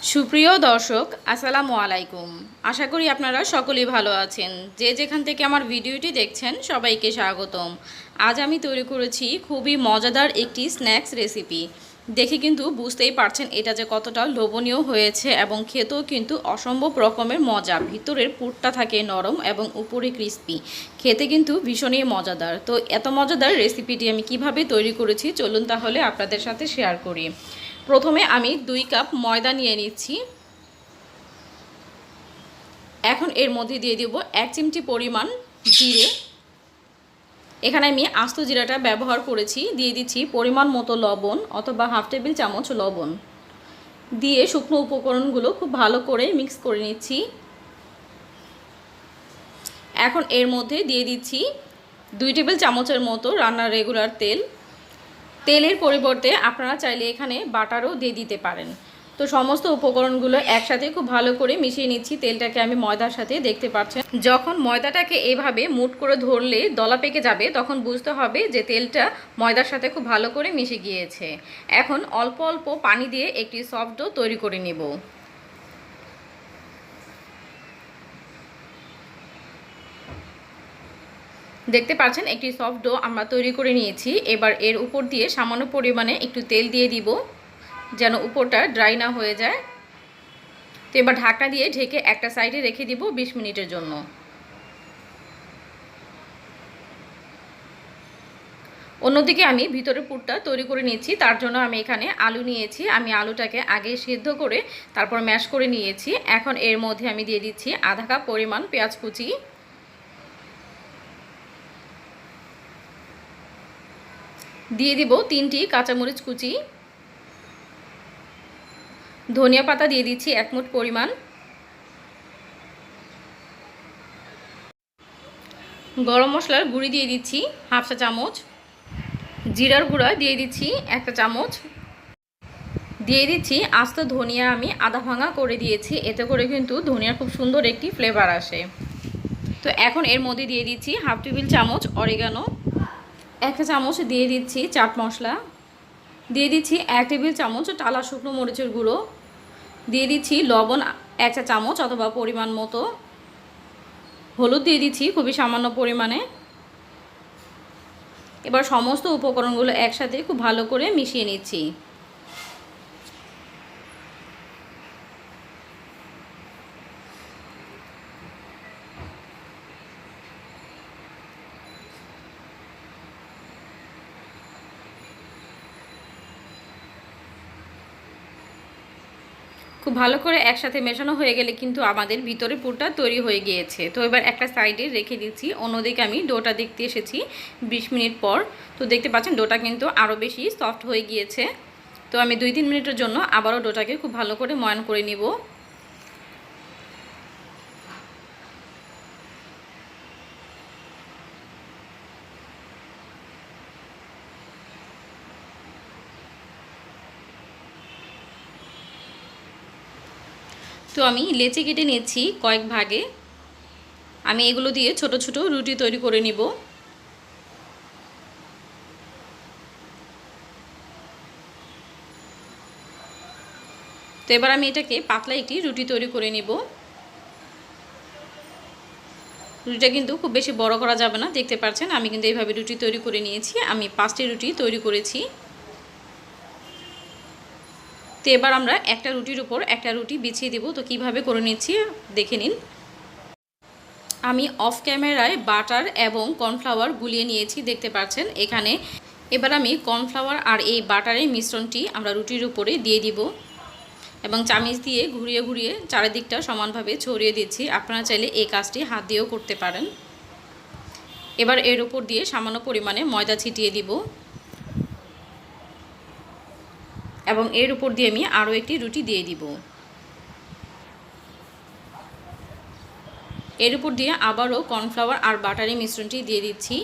সুপ্রিয় দর্শক আসসালামু আলাইকুম। আশা করি আপনারা সকলেই ভালো আছেন। যে যেখান থেকে আমার ভিডিওটি দেখছেন সবাইকে স্বাগতম। আজ আমি তৈরি করেছি খুবই মজাদার একটি স্ন্যাক্স রেসিপি। দেখে কিন্তু বুঝতেই পারছেন এটা যে কতটা লোভনীয় হয়েছে এবং খেতেও কিন্তু অসম্ভব রকমের মজা। ভিতরের পুরটা থাকে নরম এবং উপরে ক্রিস্পি। খেতে কিন্তু ভীষণই মজাদার। তো এত মজাদার রেসিপিটি আমি কিভাবে তৈরি করেছি চলুন তাহলে আপনাদের সাথে শেয়ার করি। প্রথমে আমি 2 কাপ ময়দা নিয়ে নিচ্ছি। এখন এর মধ্যে দিয়ে দেব 1 চিমটি পরিমাণ জিরে। এখানে আমি আস্ত জিরাটা ব্যবহার করেছি। দিয়ে দিচ্ছি পরিমাণ মতো লবণ অথবা হাফ টেবিল চামচ লবণ। দিয়ে শুকনো উপকরণগুলো খুব ভালো করে মিক্স করে নিচ্ছি। এখন এর মধ্যে দিয়ে দিচ্ছি 2 টেবিল চামচের মতো রান্নার রেগুলার তেল। তেলের পরিবর্তে আপনারা চাইলে এখানে বাটারও দিয়ে দিতে পারেন। তো সমস্ত উপকরণগুলো একসাথে খুব ভালো করে মিশিয়ে নিচ্ছি। তেলটাকে আমি ময়দার সাথে দেখতে পাচ্ছেন। যখন ময়দাটাকে এভাবে মুঠ করে ধরলে দলা পেকে যাবে তখন বুঝতে হবে যে তেলটা ময়দার সাথে খুব ভালো করে মিশে গিয়েছে। এখন অল্প অল্প পানি দিয়ে একটি সফট ডো তৈরি করে নেব। দেখতে পাচ্ছেন একটি সফট ডো আমরা তৈরি করে নিয়েছি। এবার এর উপর দিয়ে সামান্য পরিমাণে একটু তেল দিয়ে দিব যেন উপরটা ড্রাই না হয়ে যায়। তো এবার ঢাকনা দিয়ে ঢেকে একটা সাইডে রেখে দিব 20 মিনিটের জন্য। অন্যদিকে আমি ভিতরের পুরটা তৈরি করে নিয়েছি। তার জন্য আমি এখানে আলু নিয়েছি। আমি আলুটাকে আগে সিদ্ধ করে তারপর ম্যাশ করে নিয়েছি। এখন এর মধ্যে আমি দিয়ে দিচ্ছি আধা কাপ পরিমাণ পেঁয়াজ কুচি। দিয়ে দিব 3টি কাঁচামরিচ কুচি। ধনিয়া পাতা দিয়ে দিচ্ছি 1 মুঠ পরিমাণ। গরম মশলার গুঁড়ি দিয়ে দিচ্ছি হাফ চা চামচ। জিরার গুঁড়া দিয়ে দিচ্ছি 1 চামচ। দিয়ে দিচ্ছি আস্ত ধনিয়া আমি আধা ভাঙা করে দিয়েছি। এতে করে কিন্তু ধনিয়ার খুব সুন্দর একটি ফ্লেভার আসে। তো এখন এর মধ্যে দিয়ে দিচ্ছি হাফ টেবিল চামচ অরিগানো। 1 চামচ দিয়ে দিচ্ছি চাট মশলা। দিয়ে দিচ্ছি 1 টেবিল চামচ টালা শুকনো মরিচের গুঁড়ো। দিয়ে দিচ্ছি লবণ 1 চা চামচ অথবা পরিমাণ মতো। হলুদ দিয়ে দিচ্ছি খুবই সামান্য পরিমাণে। এবার সমস্ত উপকরণগুলো একসাথে খুব ভালো করে মিশিয়ে নিচ্ছি। খুব ভালো করে একসাথে মেশানো হয়ে গেলে কিন্তু আমাদের ভিতরে পুরটা তৈরি হয়ে গিয়েছে। তো এবার একটা সাইডে রেখে দিচ্ছি। অন্যদিকে আমি ডোটা দেখতে এসেছি 20 মিনিট পর। তো দেখতে পাচ্ছেন ডোটা কিন্তু আরও বেশি সফট হয়ে গিয়েছে। তো আমি 2-3 মিনিটের জন্য আবারও ডোটাকে খুব ভালো করে ময়ান করে নিব। তো আমি লেচি কেটে নিচ্ছি কয়েক ভাগে। আমি এগুলো দিয়ে ছোট ছোট রুটি তৈরি করে নিব। তো এবার আমি এটাকে পাতলা একটি রুটি তৈরি করে নিব। রুটিটা কিন্তু খুব বেশি বড় করা যাবে না। দেখতে পাচ্ছেন আমি কিন্তু এইভাবে রুটি তৈরি করে নিয়েছি। আমি 5টি রুটি তৈরি করেছি। তো এবার আমরা একটা রুটির উপর একটা রুটি বিছিয়ে দেব। তো কিভাবে করে নিচ্ছি দেখে নিন। আমি অফ ক্যামেরায় বাটার এবং কর্নফ্লাওয়ার গুলিয়ে নিয়েছি দেখতে পাচ্ছেন এখানে। এবার আমি কর্নফ্লাওয়ার আর এই বাটারের মিশ্রণটি আমরা রুটির উপরে দিয়ে দিব এবং চামিচ দিয়ে ঘুরিয়ে ঘুরিয়ে চারিদিকটা সমানভাবে ছড়িয়ে দিচ্ছি। আপনারা চাইলে এই কাজটি হাত দিয়েও করতে পারেন। এবার এর উপর দিয়ে সামান্য পরিমাণে ময়দা ছিটিয়ে দিব এবং এর উপর দিয়ে আমি আরও একটি রুটি দিয়ে দিব। এর উপর দিয়ে আবারও কর্নফ্লাওয়ার আর বাটারের মিশ্রণটি দিয়ে দিচ্ছি।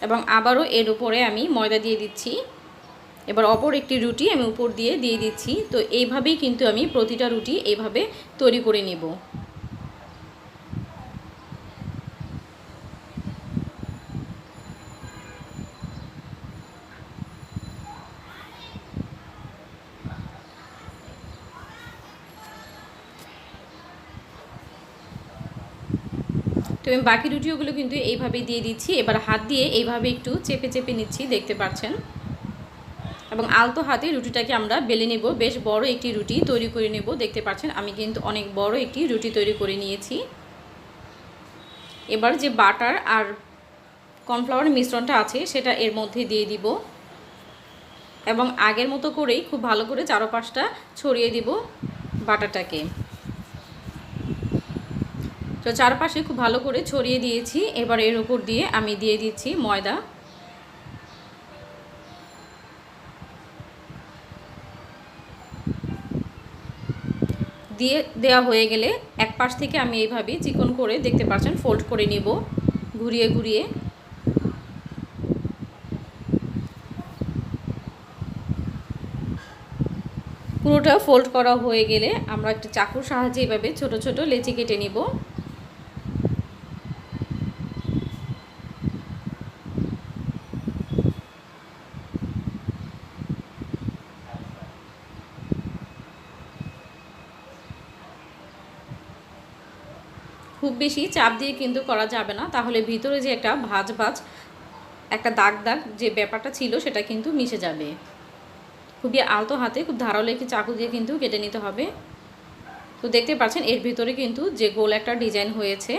এবং আবারও এর উপরে আমি ময়দা দিয়ে দিচ্ছি। এবার অপর একটি রুটি আমি উপর দিয়ে দিচ্ছি। তো এইভাবেই কিন্তু আমি প্রতিটা রুটি এইভাবে তৈরি করে নেব। আমি বাকি রুটিগুলো কিন্তু এইভাবেই দিয়ে দিচ্ছি। এবার হাত দিয়ে এইভাবে একটু চেপে চেপে নিচ্ছি, দেখতে পাচ্ছেন। এবং আলতো হাতে রুটিটাকে আমরা বেলে নেব। বেশ বড় একটি রুটি তৈরি করে নেব, দেখতে পাচ্ছেন আমি কিন্তু অনেক বড় একটি রুটি তৈরি করে নিয়েছি। এবার যে বাটার আর কর্নফ্লাওয়ার মিশ্রণটা আছে সেটা এর মধ্যে দিয়ে দিব এবং আগের মতো করেই খুব ভালো করে চারপাশটা ছড়িয়ে দিব বাটারটাকে। তো চারপাশে খুব ভালো করে ছড়িয়ে দিয়েছি। এবার এর উপর দিয়ে আমি দিয়ে দিচ্ছি ময়দা। দিয়ে দেওয়া হয়ে গেলে এক পাশ থেকে আমি এইভাবে চিকন করে, দেখতে পাচ্ছেন, ফোল্ড করে নিব ঘুরিয়ে ঘুরিয়ে। পুরোটা ফোল্ড করা হয়ে গেলে আমরা একটা চাকুর সাহায্যে এইভাবে ছোট ছোট লেচি কেটে নিব। খুব বেশি চাপ দিয়ে কিন্তু করা যাবে না, তাহলে ভিতরে যে একটা ভাজ ভাজ একটা দাগ দাগ যে ব্যাপারটা ছিল সেটা কিন্তু মিশে যাবে। খুবই আলতো হাতে খুব ধারালো একটি চাকু দিয়ে কিন্তু কেটে নিতে হবে। তো দেখতে পাচ্ছেন এর ভিতরে কিন্তু যে গোল একটা ডিজাইন হয়েছে।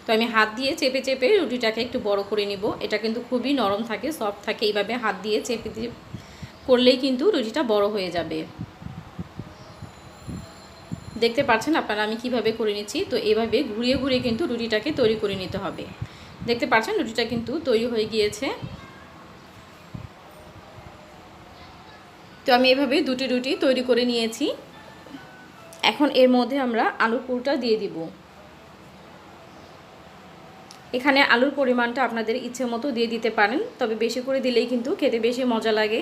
তো আমি হাত দিয়ে চেপে চেপে রুটিটাকে একটু বড় করে নিব। এটা কিন্তু খুবই নরম থাকে, সফট থাকে। এইভাবে হাত দিয়ে চেপে দিয়ে করলেই কিন্তু রুটিটা বড় হয়ে যাবে। দেখতে পাচ্ছেন আপনারা আমি কিভাবে করে নিচ্ছি। তো এইভাবে ঘুরিয়ে ঘুরিয়ে কিন্তু রুটিটাকে তৈরি করে নিতে হবে। দেখতে পাচ্ছেন রুটিটা কিন্তু তৈরি হয়ে গিয়েছে। তো আমি এভাবে দুটি রুটি তৈরি করে নিয়েছি। এখন এর মধ্যে আমরা আলুর পুরটা দিয়ে দিব। এখানে আলুর পরিমাণটা আপনাদের ইচ্ছে মতো দিয়ে দিতে পারেন, তবে বেশি করে দিলেই কিন্তু খেতে বেশি মজা লাগে।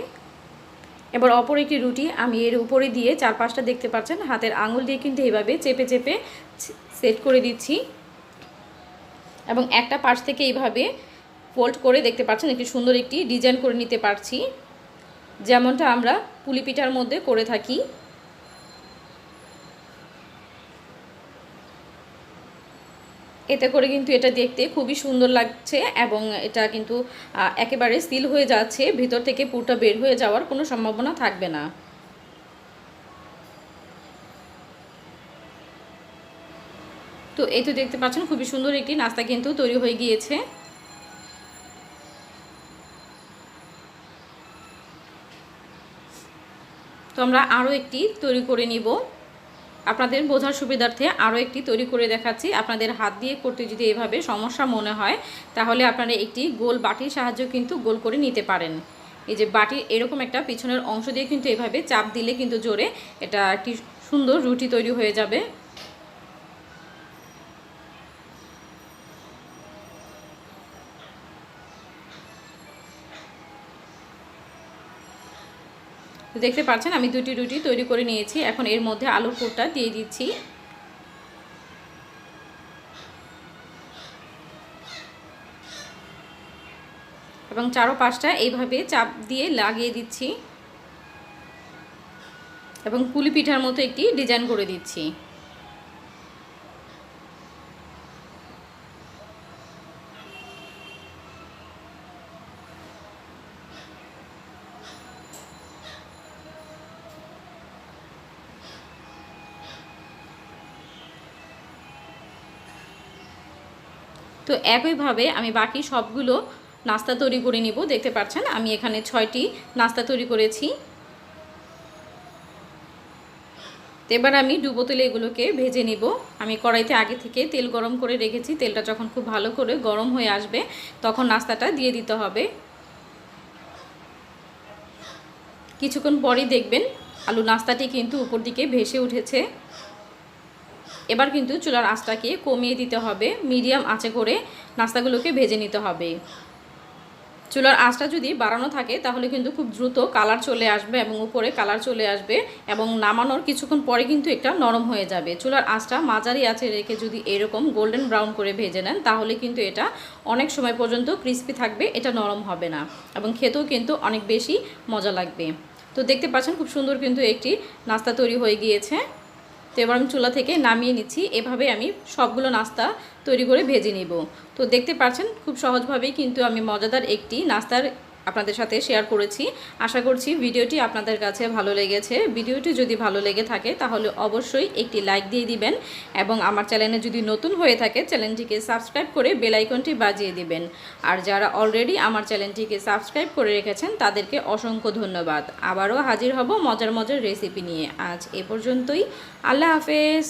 এবার অপর একটি রুটি আমি এর উপরে দিয়ে চারপাশটা, দেখতে পাচ্ছেন, হাতের আঙুল দিয়ে কিন্তু এইভাবে চেপে চেপে সেট করে দিচ্ছি এবং একটা পাশ থেকে এইভাবে ফোল্ড করে, দেখতে পাচ্ছেন, একটি সুন্দর একটি ডিজাইন করে নিতে পারছি, যেমনটা আমরা পুলি পিঠার মধ্যে করে থাকি। এতে করে কিন্তু এটা দেখতে খুবই সুন্দর লাগছে এবং এটা কিন্তু একেবারে সিল হয়ে যাচ্ছে, ভিতর থেকে পুরোটা বের হয়ে যাওয়ার কোনো সম্ভাবনা থাকবে না। তো এই তো দেখতে পাচ্ছেন খুবই সুন্দর একটি নাস্তা কিন্তু তৈরি হয়ে গিয়েছে। তো আমরা আরও একটি তৈরি করে নিব। আপনাদের বোঝার সুবিধার্থে আরও একটি তৈরি করে দেখাচ্ছি। আপনাদের হাত দিয়ে করতে যদি এভাবে সমস্যা মনে হয়, তাহলে আপনারা একটি গোল বাটির সাহায্যে কিন্তু গোল করে নিতে পারেন। এই যে বাটির এরকম একটা পিছনের অংশ দিয়ে কিন্তু এভাবে চাপ দিলে কিন্তু জোরে এটা একটি সুন্দর রুটি তৈরি হয়ে যাবে। দেখতে পাচ্ছেন আমি দুটি রুটি তৈরি করে নিয়েছি। এখন এর মধ্যে আলুর পুরটা দিয়ে দিচ্ছি। এবং চারপাশটা এইভাবে চাপ দিয়ে লাগিয়ে দিচ্ছি এবং পুলি পিঠার মতো একটি ডিজাইন করে দিচ্ছি। তো একইভাবে আমি বাকি সবগুলো নাস্তা তৈরি করে নিব। দেখতে পাচ্ছেন আমি এখানে 6টি নাস্তা তৈরি করেছি। এবার আমি ডুবো তেলে এগুলোকে ভেজে নিব। আমি কড়াইতে আগে থেকে তেল গরম করে রেখেছি। তেলটা যখন খুব ভালো করে গরম হয়ে আসবে তখন নাস্তাটা দিয়ে দিতে হবে। কিছুক্ষণ পরই দেখবেন আলু নাস্তাটি কিন্তু উপর দিকে ভেসে উঠেছে। এবার কিন্তু চুলার আঁচটাকে কমিয়ে দিতে হবে, মিডিয়াম আঁচে করে নাস্তাগুলোকে ভেজে নিতে হবে। চুলার আঁচটা যদি বাড়ানো থাকে তাহলে কিন্তু খুব দ্রুত কালার চলে আসবে এবং উপরে কালার চলে আসবে এবং নামানোর কিছুক্ষণ পরে কিন্তু এটা নরম হয়ে যাবে। চুলার আঁচটা মাঝারি আঁচে রেখে যদি এরকম গোল্ডেন ব্রাউন করে ভেজে নেন তাহলে কিন্তু এটা অনেক সময় পর্যন্ত ক্রিস্পি থাকবে, এটা নরম হবে না এবং খেতেও কিন্তু অনেক বেশি মজা লাগবে। তো দেখতে পাচ্ছেন খুব সুন্দর কিন্তু একটি নাস্তা তৈরি হয়ে গিয়েছে। তো এবার আমি চুলা থেকে নামিয়ে নিচ্ছি। এভাবে আমি সবগুলো নাস্তা তৈরি করে ভেজে নিব। তো দেখতে পাচ্ছেন খুব সহজভাবেই কিন্তু আমি মজাদার একটি নাস্তার আপনাদের সাথে শেয়ার করেছি। আশা করছি ভিডিওটি আপনাদের কাছে ভালো লেগেছে। ভিডিওটি যদি ভালো লেগে থাকে তাহলে অবশ্যই একটি লাইক দিয়ে দিবেন এবং আমার চ্যানেলে যদি নতুন হয়ে থাকে চ্যানেলটিকে সাবস্ক্রাইব করে বেল আইকনটি বাজিয়ে দিবেন। আর যারা অলরেডি আমার চ্যানেলটিকে সাবস্ক্রাইব করে রেখেছেন তাদেরকে অসংখ্য ধন্যবাদ। আবারও হাজির হব মজার মজার রেসিপি নিয়ে। আজ এ পর্যন্তই। আল্লাহ হাফেজ।